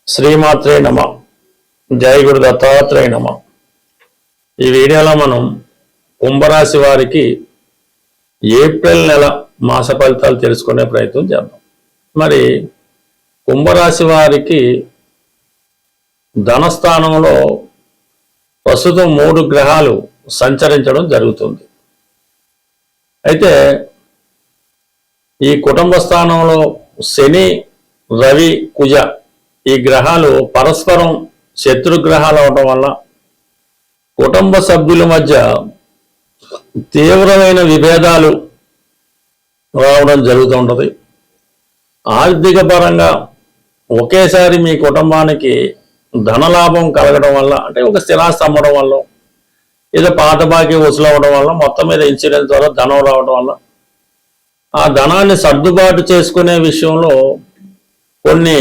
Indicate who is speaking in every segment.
Speaker 1: శ్రీమాత్రే నమ. జై గురు దత్తాత్రేయ నమ. ఈ వీడియోలో మనం కుంభరాశి వారికి ఏప్రిల్ నెల మాస ఫలితాలు తెలుసుకునే ప్రయత్నం చేద్దాం. మరి కుంభరాశి వారికి ధనస్థానంలో ప్రస్తుతం 3 గ్రహాలు సంచరించడం జరుగుతుంది. అయితే ఈ కుటుంబ స్థానంలో శని, రవి, కుజ ఈ గ్రహాలు పరస్పరం శత్రుగ్రహాలు అవడం వల్ల కుటుంబ సభ్యుల మధ్య తీవ్రమైన విభేదాలు రావడం జరుగుతూ ఉంటుంది. ఆర్థిక పరంగా ఒకేసారి మీ కుటుంబానికి ధనలాభం కలగడం వల్ల, అంటే ఒక స్థిరాస్తి అమ్మడం వల్ల, ఏదో పాత బాకీ వసూలు అవ్వడం వల్ల, మొత్తం మీద ఇన్సూరెన్స్ ద్వారా ధనం రావడం వల్ల ఆ ధనాన్ని సర్దుబాటు చేసుకునే విషయంలో కొన్ని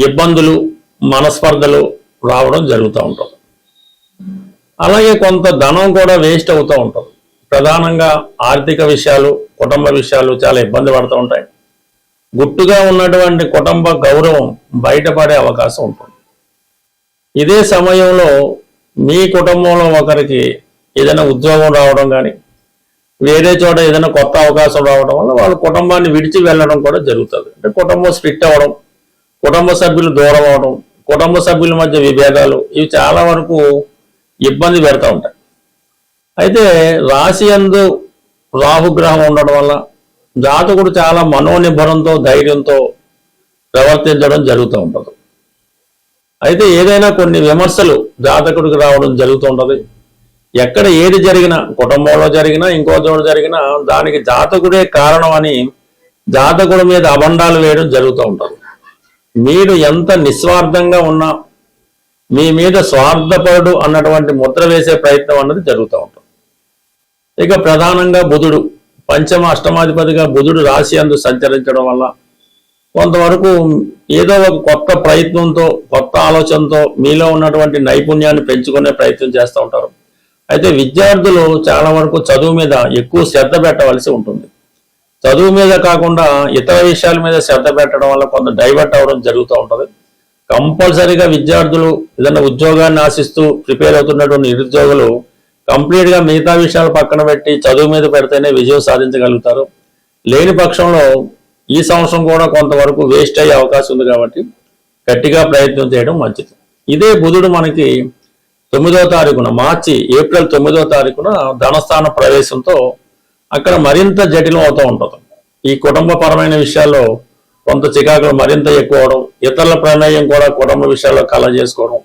Speaker 1: ఇబ్బందులు, మనస్పర్ధలు రావడం జరుగుతూ ఉంటుంది. అలాగే కొంత ధనం కూడా వేస్ట్ అవుతూ ఉంటుంది. ప్రధానంగా ఆర్థిక విషయాలు, కుటుంబ విషయాలు చాలా ఇబ్బంది పడుతూ ఉంటాయి. గుట్టుగా ఉన్నటువంటి కుటుంబ గౌరవం బయటపడే అవకాశం ఉంటుంది. ఇదే సమయంలో మీ కుటుంబంలో ఒకరికి ఏదైనా ఉద్యోగం రావడం కానీ, వేరే చోట ఏదైనా కొత్త అవకాశం రావడం వల్ల వాళ్ళ కుటుంబాన్ని విడిచి వెళ్ళడం కూడా జరుగుతుంది. అంటే కుటుంబం స్ప్లిట్ అవ్వడం, కుటుంబ సభ్యులు దూరం అవడం, కుటుంబ సభ్యుల మధ్య విభేదాలు, ఇవి చాలా వరకు ఇబ్బంది పెడతా ఉంటాయి. అయితే రాశి యందు రాహుగ్రహం ఉండడం వల్ల జాతకుడు చాలా మనోనిర్భరంతో, ధైర్యంతో ప్రవర్తించడం జరుగుతూ ఉంటుంది. అయితే ఏదైనా కొన్ని విమర్శలు జాతకుడికి రావడం జరుగుతూ ఉంటుంది. ఎక్కడ ఏది జరిగినా, కుటుంబంలో జరిగినా, ఇంకో చోట జరిగినా దానికి జాతకుడే కారణం అని జాతకుడి మీద అబండాలు వేయడం జరుగుతూ ఉంటుంది. మీరు ఎంత నిస్వార్థంగా ఉన్నా మీ మీద స్వార్థపరుడు అన్నటువంటి ముద్ర వేసే ప్రయత్నం అన్నది జరుగుతూ ఉంటుంది. ఇక ప్రధానంగా బుధుడు, పంచమ అష్టమాధిపతిగా బుధుడు రాశి యందు సంచరించడం వల్ల కొంతవరకు ఏదో ఒక కొత్త ప్రయత్నంతో, కొత్త ఆలోచనతో మీలో ఉన్నటువంటి నైపుణ్యాన్ని పెంచుకునే ప్రయత్నం చేస్తూ ఉంటారు. అయితే విద్యార్థులు చాలా వరకు చదువు మీద ఎక్కువ శ్రద్ధ పెట్టవలసి ఉంటుంది. చదువు మీద కాకుండా ఇతర విషయాల మీద శ్రద్ధ పెట్టడం వల్ల కొంత డైవర్ట్ అవ్వడం జరుగుతూ ఉంటుంది. కంపల్సరీగా విద్యార్థులు ఏదైనా ఉద్యోగాన్ని ఆశిస్తూ ప్రిపేర్ అవుతున్నటువంటి నిరుద్యోగులు కంప్లీట్గా మిగతా విషయాలు పక్కన పెట్టి చదువు మీద పెడితేనే విజయం సాధించగలుగుతారు. లేని పక్షంలో ఈ సంవత్సరం కూడా కొంతవరకు వేస్ట్ అయ్యే అవకాశం ఉంది. కాబట్టి గట్టిగా ప్రయత్నం చేయడం మంచిది. ఇదే బుధుడు మనకి 9వ తారీఖున, ఏప్రిల్ 9వ తారీఖున ధనస్థాన ప్రవేశంతో అక్కడ మరింత జటిలం అవుతూ ఉంటుంది. ఈ కుటుంబపరమైన విషయాల్లో కొంత చికాకులు మరింత ఎక్కువ అవడం, ఇతరుల ప్రమేయం కూడా కుటుంబ విషయాల్లో కలగజేసుకోవడం,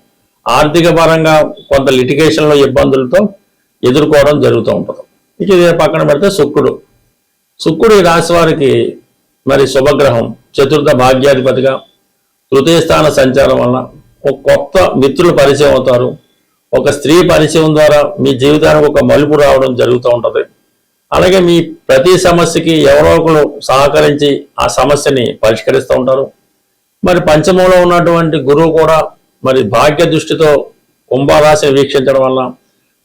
Speaker 1: ఆర్థిక పరంగా కొంత లిటిగేషన్లో ఇబ్బందులతో ఎదుర్కోవడం జరుగుతూ ఉంటుంది. ఇక ఇదే పక్కన పెడితే శుక్రుడు ఈ రాశి వారికి మరి శుభగ్రహం, చతుర్థ భాగ్యాధిపతిగా తృతీయ స్థాన సంచారం వలన ఒక కొత్త మిత్రులు పరిచయం అవుతారు. ఒక స్త్రీ పరిచయం ద్వారా మీ జీవితానికి ఒక మలుపు రావడం జరుగుతూ ఉంటుంది. అలాగే మీ ప్రతి సమస్యకి ఎవరో ఒకరు సహకరించి ఆ సమస్యని పరిష్కరిస్తూ ఉంటారు. మరి పంచమంలో ఉన్నటువంటి గురువు కూడా మరి భాగ్య దృష్టితో కుంభరాశిని వీక్షించడం వల్ల,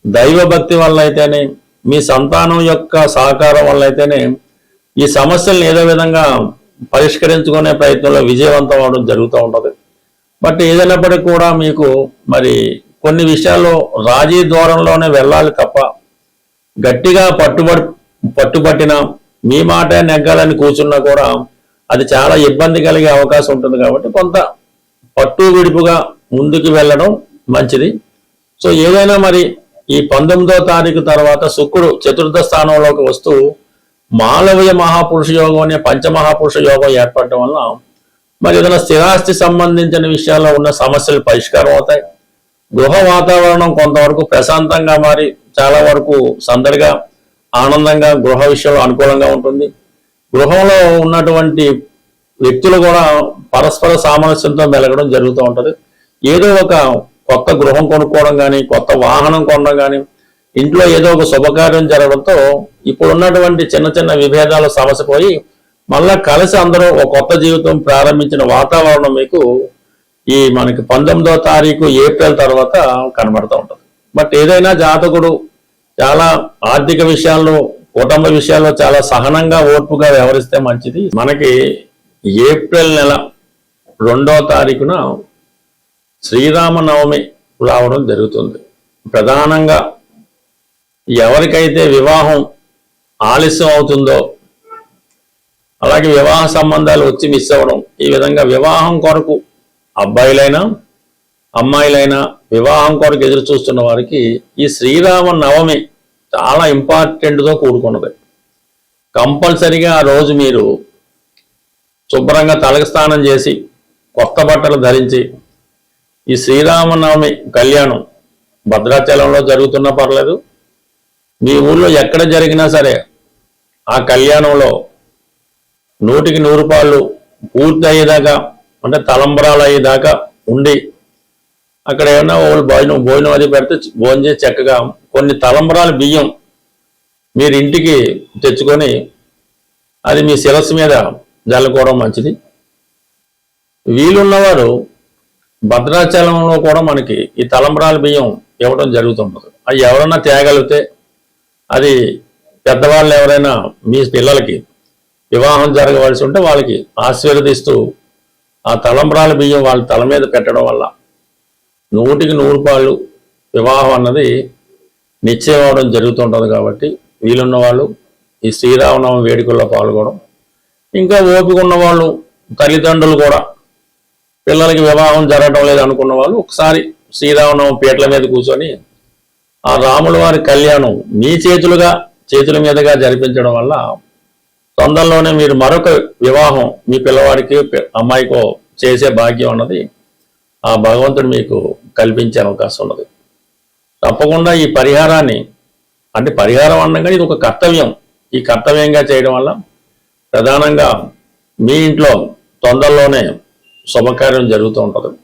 Speaker 1: దైవభక్తి వల్ల అయితేనే, మీ సంతానం యొక్క సహకారం వల్ల అయితేనే ఈ సమస్యలను ఏదో విధంగా పరిష్కరించుకునే ప్రయత్నంలో విజయవంతం అవడం జరుగుతూ ఉంటుంది. బట్ ఏదైనప్పటికీ కూడా మీకు మరి కొన్ని విషయాల్లో రాజీ ద్వారంలోనే వెళ్ళాలి తప్ప గట్టిగా పట్టుబట్టినా, మీ మాట నెగ్గాలని కూర్చున్నా కూడా అది చాలా ఇబ్బంది కలిగే అవకాశం ఉంటుంది. కాబట్టి కొంత పట్టు విడుపుగా ముందుకు వెళ్ళడం మంచిది. సో ఏదైనా మరి ఈ 19వ తారీఖు తర్వాత శుక్రుడు చతుర్థ స్థానంలోకి వస్తూ మాలవీయ మహాపురుష యోగం అనే పంచమహాపురుష యోగం ఏర్పడటం వల్ల మరి ఏదైనా స్థిరాస్తి సంబంధించిన విషయాల్లో ఉన్న సమస్యలు పరిష్కారం అవుతాయి. గృహ వాతావరణం కొంతవరకు ప్రశాంతంగా మారి చాలా వరకు సందడిగా, ఆనందంగా, గృహ విషయంలో అనుకూలంగా ఉంటుంది. గృహంలో ఉన్నటువంటి వ్యక్తులు కూడా పరస్పర సామరస్యంతో మెలగడం జరుగుతూ ఉంటుంది. ఏదో ఒక కొత్త గృహం కొనుక్కోవడం కానీ, కొత్త వాహనం కొనడం కానీ, ఇంట్లో ఏదో ఒక శుభకార్యం జరగడంతో ఇప్పుడు ఉన్నటువంటి చిన్న చిన్న విభేదాలు సమస్య పోయి మళ్ళా కలిసి అందరూ ఒక కొత్త జీవితం ప్రారంభించిన వాతావరణం మీకు ఈ మనకి 19వ తారీఖు ఏప్రిల్ తర్వాత కనబడుతూ ఉంటుంది. బట్ ఏదైనా జాతకుడు చాలా ఆర్థిక విషయాల్లో, కుటుంబ విషయాల్లో చాలా సహనంగా, ఓర్పుగా వ్యవహరిస్తే మంచిది. మనకి ఏప్రిల్ నెల 2వ తారీఖున శ్రీరామనవమి రావడం జరుగుతుంది. ప్రధానంగా ఎవరికైతే వివాహం ఆలస్యం అవుతుందో, అలాగే వివాహ సంబంధాలు వచ్చి మిస్ అవ్వడం, ఈ విధంగా వివాహం కొరకు అబ్బాయిలైనా అమ్మాయిలైనా వివాహం కొరకు ఎదురు చూస్తున్న వారికి ఈ శ్రీరామ నవమి చాలా ఇంపార్టెంట్తో కూడుకున్నది. కంపల్సరిగా ఆ రోజు మీరు శుభ్రంగా తలకు స్నానం చేసి కొత్త బట్టలు ధరించి ఈ శ్రీరామనవమి కళ్యాణం భద్రాచలంలో జరుగుతున్నా పర్లేదు, మీ ఊళ్ళో ఎక్కడ జరిగినా సరే ఆ కళ్యాణంలో 100కి 100 రూపాయలు పూర్తి అయ్యేదాకా, అంటే తలంబరాలు అయ్యేదాకా ఉండి అక్కడ ఏమన్నా వాళ్ళు భోజనం అది పెడితే భోజనం చేసి చక్కగా కొన్ని తలంబరాల బియ్యం మీరు ఇంటికి తెచ్చుకొని అది మీ శిరస్సు మీద జల్లుకోవడం మంచిది. వీలున్నవారు భద్రాచలంలో కూడా మనకి ఈ తలంబరాల బియ్యం ఇవ్వడం జరుగుతుంటుంది. అవి ఎవరన్నా తేగలిగితే, అది పెద్దవాళ్ళు ఎవరైనా మీ పిల్లలకి వివాహం జరగవలసి ఉంటే వాళ్ళకి ఆశీర్వదిస్తూ ఆ తలంబరాల బియ్యం వాళ్ళ తల మీద పెట్టడం వల్ల 100కి 100 రూపాయలు వివాహం అన్నది నిశ్చయం అవడం జరుగుతుంటుంది. కాబట్టి వీలున్న వాళ్ళు ఈ శ్రీరామనవమి వేడుకల్లో పాల్గొనడం, ఇంకా ఓపిక ఉన్న వాళ్ళు తల్లిదండ్రులు కూడా పిల్లలకి వివాహం జరగడం లేదు అనుకున్న వాళ్ళు ఒకసారి శ్రీరామనవమి పీటల మీద కూర్చొని ఆ రాముల వారి కళ్యాణం మీ చేతుల మీదుగా జరిపించడం వల్ల తొందరలోనే మీరు మరొక వివాహం మీ పిల్లవాడికి అమ్మాయికో చేసే భాగ్యం అన్నది ఆ భగవంతుడు మీకు కల్పించే అవకాశం ఉన్నది. తప్పకుండా ఈ పరిహారాన్ని, అంటే పరిహారం అనగా ఇది ఒక కర్తవ్యం, ఈ కర్తవ్యంగా చేయడం వల్ల ప్రధానంగా మీ ఇంట్లో తొందరలోనే శుభకార్యం జరుగుతూ ఉంటుంది.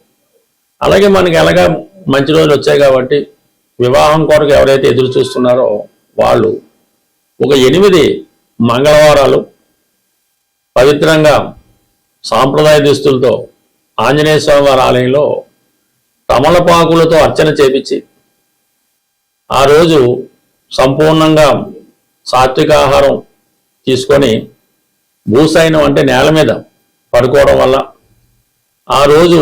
Speaker 1: అలాగే మనకి ఎలాగా మంచి రోజులు వచ్చాయి కాబట్టి వివాహం కొరకు ఎవరైతే ఎదురు చూస్తున్నారో వాళ్ళు ఒక 8 మంగళవారాలు పవిత్రంగా సాంప్రదాయ దుస్తులతో ఆంజనేయ స్వామి వారి ఆలయంలో తమలపాకులతో అర్చన చేపించి ఆ రోజు సంపూర్ణంగా సాత్విక ఆహారం తీసుకొని భూసైనం అంటే నేల మీద పడుకోవడం వల్ల ఆ రోజు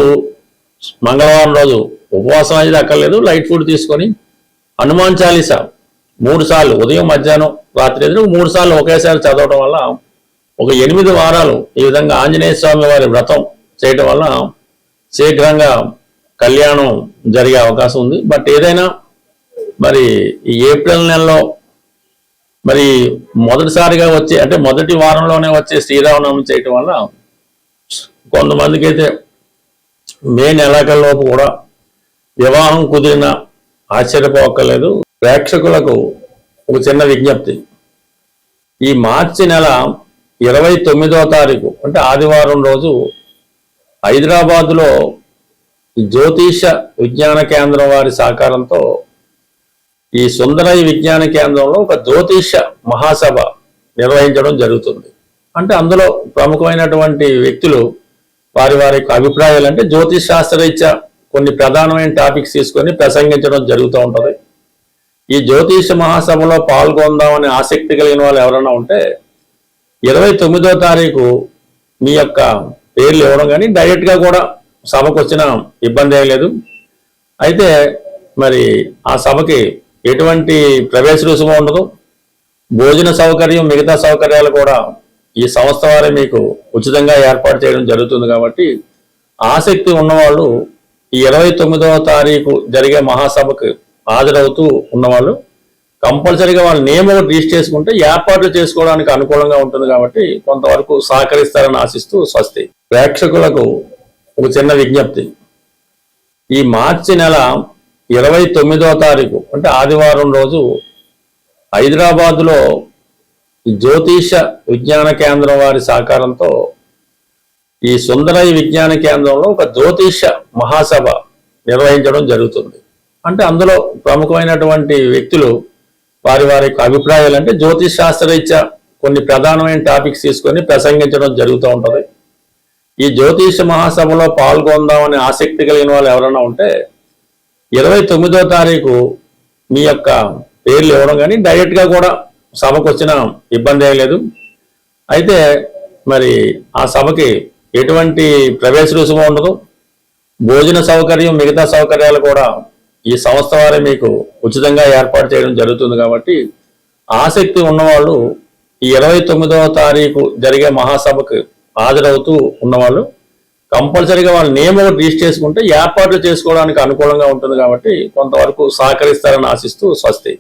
Speaker 1: మంగళవారం రోజు ఉపవాసం అనేది అక్కర్లేదు, లైట్ ఫుడ్ తీసుకొని హనుమాన్ చాలీసా 3 సార్లు ఉదయం మధ్యాహ్నం రాత్రి ఎదురు 3 సార్లు ఒకేసారి చదవడం వల్ల ఒక 8 వారాలు ఈ విధంగా ఆంజనేయ స్వామి వారి వ్రతం చేయటం వల్ల శీఘ్రంగా కళ్యాణం జరిగే అవకాశం ఉంది. బట్ ఏదైనా మరి ఈ ఏప్రిల్ నెలలో మరి మొదటిసారిగా వచ్చే, అంటే మొదటి వారంలోనే వచ్చే శ్రీరామనవమి చేయటం వల్ల కొంతమందికి అయితే మే నెలాఖరులోపు కూడా వివాహం కుదిరిన ఆశ్చర్యపోక్కర్లేదు. ప్రేక్షకులకు ఒక చిన్న విజ్ఞప్తి, ఈ మార్చి నెల 29వ తారీఖు అంటే ఆదివారం రోజు హైదరాబాదులో జ్యోతిష విజ్ఞాన కేంద్రం వారి సహకారంతో ఈ సుందరయ్య విజ్ఞాన కేంద్రంలో ఒక జ్యోతిష మహాసభ నిర్వహించడం జరుగుతుంది. అంటే అందులో ప్రముఖమైనటువంటి వ్యక్తులు వారి అభిప్రాయాలు, అంటే జ్యోతిష్ శాస్త్రరీత్యా కొన్ని ప్రధానమైన టాపిక్స్ తీసుకొని ప్రసంగించడం జరుగుతూ ఉంటుంది. ఈ జ్యోతిష మహాసభలో పాల్గొందామనే ఆసక్తి కలిగిన వాళ్ళు ఎవరైనా ఉంటే 29వ తారీఖు మీ యొక్క పేర్లు ఇవ్వడం, కానీ డైరెక్ట్గా కూడా సభకు వచ్చిన ఇబ్బంది ఏం లేదు. అయితే మరి ఆ సభకి ఎటువంటి ప్రవేశ రుసుము ఉండదు, భోజన సౌకర్యం మిగతా సౌకర్యాలు కూడా ఈ సంస్థ వారే మీకు ఉచితంగా ఏర్పాటు చేయడం జరుగుతుంది. కాబట్టి ఆసక్తి ఉన్నవాళ్ళు ఈ 29వ తారీఖు జరిగే మహాసభకు హాజరవుతూ ఉన్నవాళ్ళు కంపల్సరీగా వాళ్ళ నేమ్ ఒకటి రిజిస్టర్ చేసుకుంటే ఏర్పాట్లు చేసుకోవడానికి అనుకూలంగా ఉంటుంది. కాబట్టి కొంతవరకు సహకరిస్తారని ఆశిస్తూ స్వస్తి. ప్రేక్షకులకు ఒక చిన్న విజ్ఞప్తి, ఈ మార్చి నెల 29వ తారీఖు అంటే ఆదివారం రోజు హైదరాబాదులో జ్యోతిష విజ్ఞాన కేంద్రం వారి సహకారంతో ఈ సుందరయ్య విజ్ఞాన కేంద్రంలో ఒక జ్యోతిష మహాసభ నిర్వహించడం జరుగుతుంది. అంటే అందులో ప్రముఖమైనటువంటి వ్యక్తులు వారి అభిప్రాయాలు, అంటే జ్యోతిష్ శాస్త్రరీత్యా కొన్ని ప్రధానమైన టాపిక్స్ తీసుకొని ప్రసంగించడం జరుగుతూ ఉంటుంది. ఈ జ్యోతిష మహాసభలో పాల్గొందామనే ఆసక్తి కలిగిన వాళ్ళు ఎవరైనా ఉంటే 29వ తారీఖు మీ యొక్క పేర్లు ఇవ్వడం, కానీ డైరెక్ట్గా కూడా సభకు వచ్చిన ఇబ్బంది ఏం లేదు. అయితే మరి ఆ సభకి ఎటువంటి ప్రవేశ రుసుము ఉండదు, భోజన సౌకర్యం మిగతా సౌకర్యాలు కూడా ఈ సంస్థ వారే మీకు ఉచితంగా ఏర్పాటు చేయడం జరుగుతుంది. కాబట్టి ఆసక్తి ఉన్నవాళ్ళు ఈ 29వ తారీఖు జరిగే మహాసభకు హాజరవుతూ ఉన్నవాళ్ళు కంపల్సరీగా వాళ్ళ నేమ్ ఒకటి రిజిస్టర్ చేసుకుంటే ఏర్పాట్లు చేసుకోవడానికి అనుకూలంగా ఉంటుంది. కాబట్టి కొంతవరకు సహకరిస్తారని ఆశిస్తూ స్వస్తి.